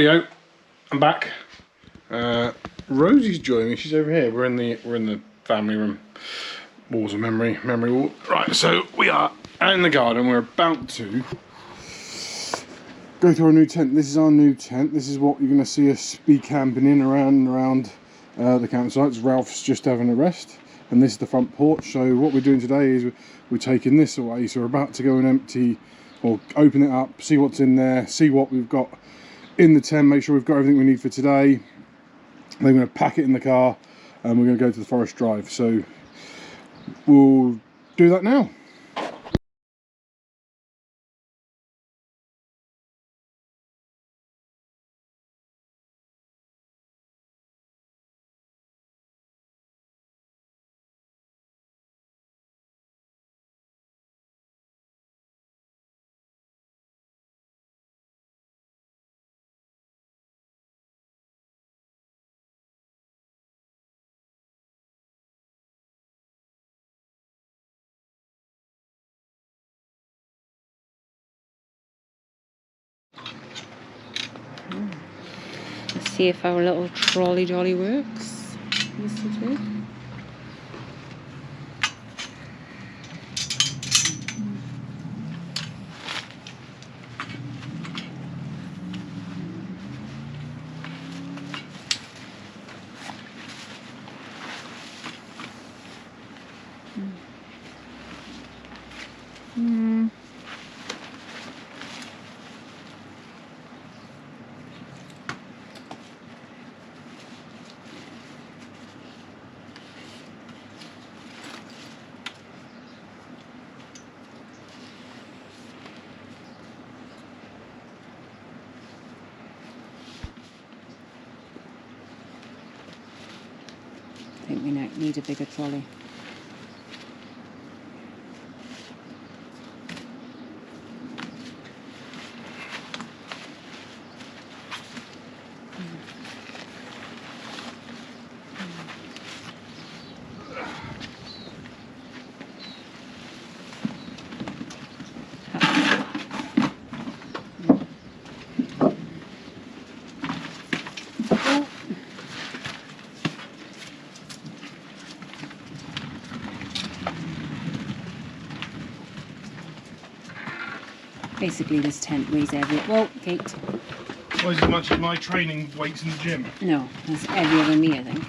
Rightio, I'm back. Rosie's joining me. She's over here. We're in the family room. Walls of memory wall. Right, so we are out in the garden. We're about to go through our new tent. This is our new tent. This is what you're going to see us be camping in around the campsites. Ralph's just having a rest, and this is the front porch. So what we're doing today is we're taking this away. So we're about to go and empty or open it up, see what's in there, see what we've got in the tent, make sure we've got everything we need for today. Then we're going to pack it in the car and we're going to go to the forest drive. So we'll do that now. Let's see if our little trolley dolly works. Yes, it will. I think we need a bigger trolley. Basically, this tent weighs every... Whoa, Kate. Weighs as much as my training weights in the gym. No, that's heavier than me, I think.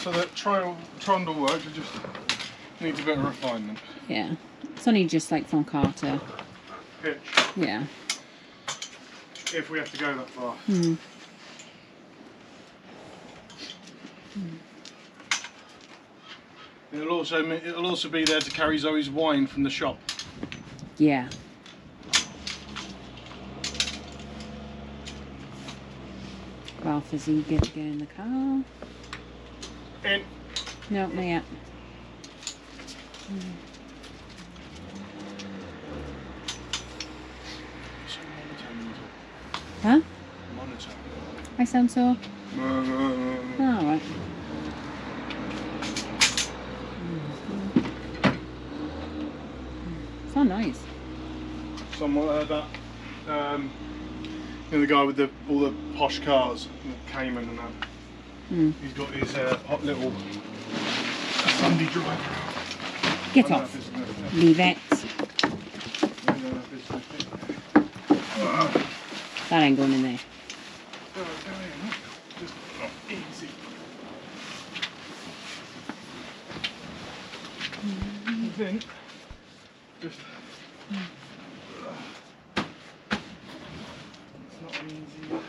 So that trundle works, it just needs a bit of refinement. Yeah. It's only just like from Carter. Pitch. Yeah. If we have to go that far. It'll also be there to carry Zoe's wine from the shop. Yeah. Ralph is eager to get in the car. In. No, not yet. Huh? Monitor. I sound so... Oh, alright. So nice. Someone heard that. You know, the guy with all the posh cars, the Cayman and that. He's got his hot little Sunday driver. Get off. Leave it. That ain't going in there. Just not easy. Then just it's not easy.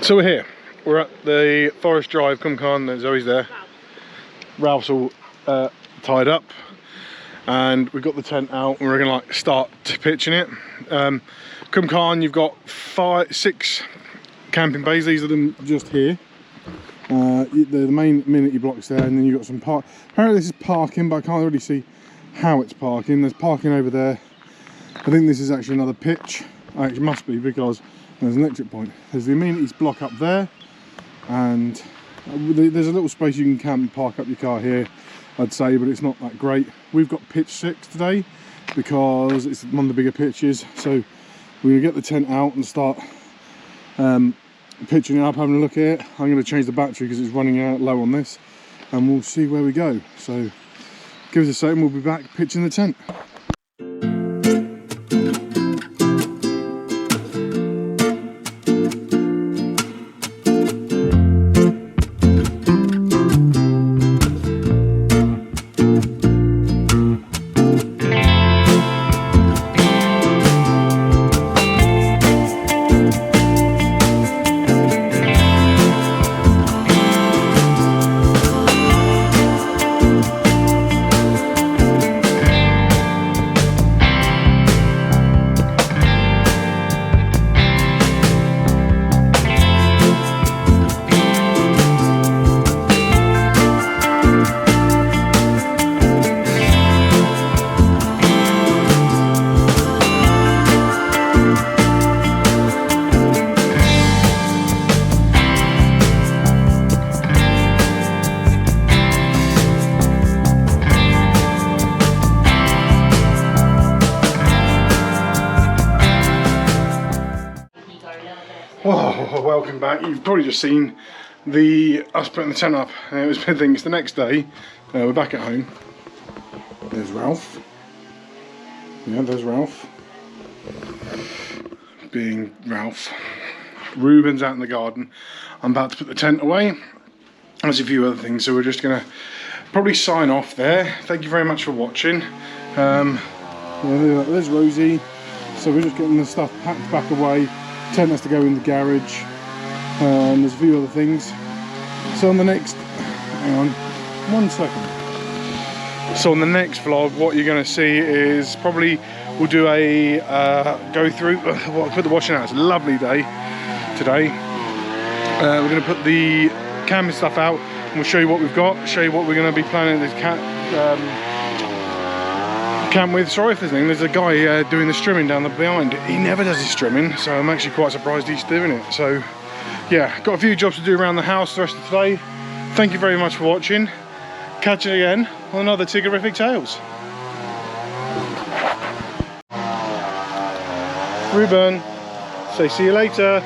So we're here. We're at the Forest Drive Cumcarn. Zoe's there. Ralph's all tied up, and we've got the tent out, and we're gonna like start pitching it. Cumcarn, you've got 6 camping bays. These are them just here. The main amenity blocks there, and then you've got some park. Apparently this is parking, but I can't really see how it's parking. There's parking over there. I think this is actually another pitch. It must be, because there's an exit point. There's the amenities block up there, and there's a little space you can camp and park up your car here, I'd say, but it's not that great. We've got pitch 6 today because it's one of the bigger pitches, so we're gonna get the tent out and start pitching it up, having a look at it. I'm going to change the battery because it's running out low on this, and we'll see where we go. So give us a second, we'll be back pitching the tent. Whoa, welcome back. You've probably just seen us putting the tent up, and it was big things. The next day, we're back at home. There's Ralph. Yeah, there's Ralph. Being Ralph. Ruben's out in the garden. I'm about to put the tent away. There's a few other things, so we're just gonna probably sign off there. Thank you very much for watching. Yeah, there's Rosie. So we're just getting the stuff packed back away. Tent has to go in the garage. There's a few other things. So on the next, hang on, 1 second. So on the next vlog, what you're going to see is probably we'll do a go through. Put the washing out. It's a lovely day today. We're going to put the camping stuff out, and we'll show you what we've got. Show you what we're going to be planning this camp with. Sorry if there's a guy doing the strimming down the behind. He never does his strimming, so I'm actually quite surprised he's doing it. So yeah, got a few jobs to do around the house the rest of today. Thank you very much for watching. Catch you again on another Tiggerific Tales. Ruben, say see you later.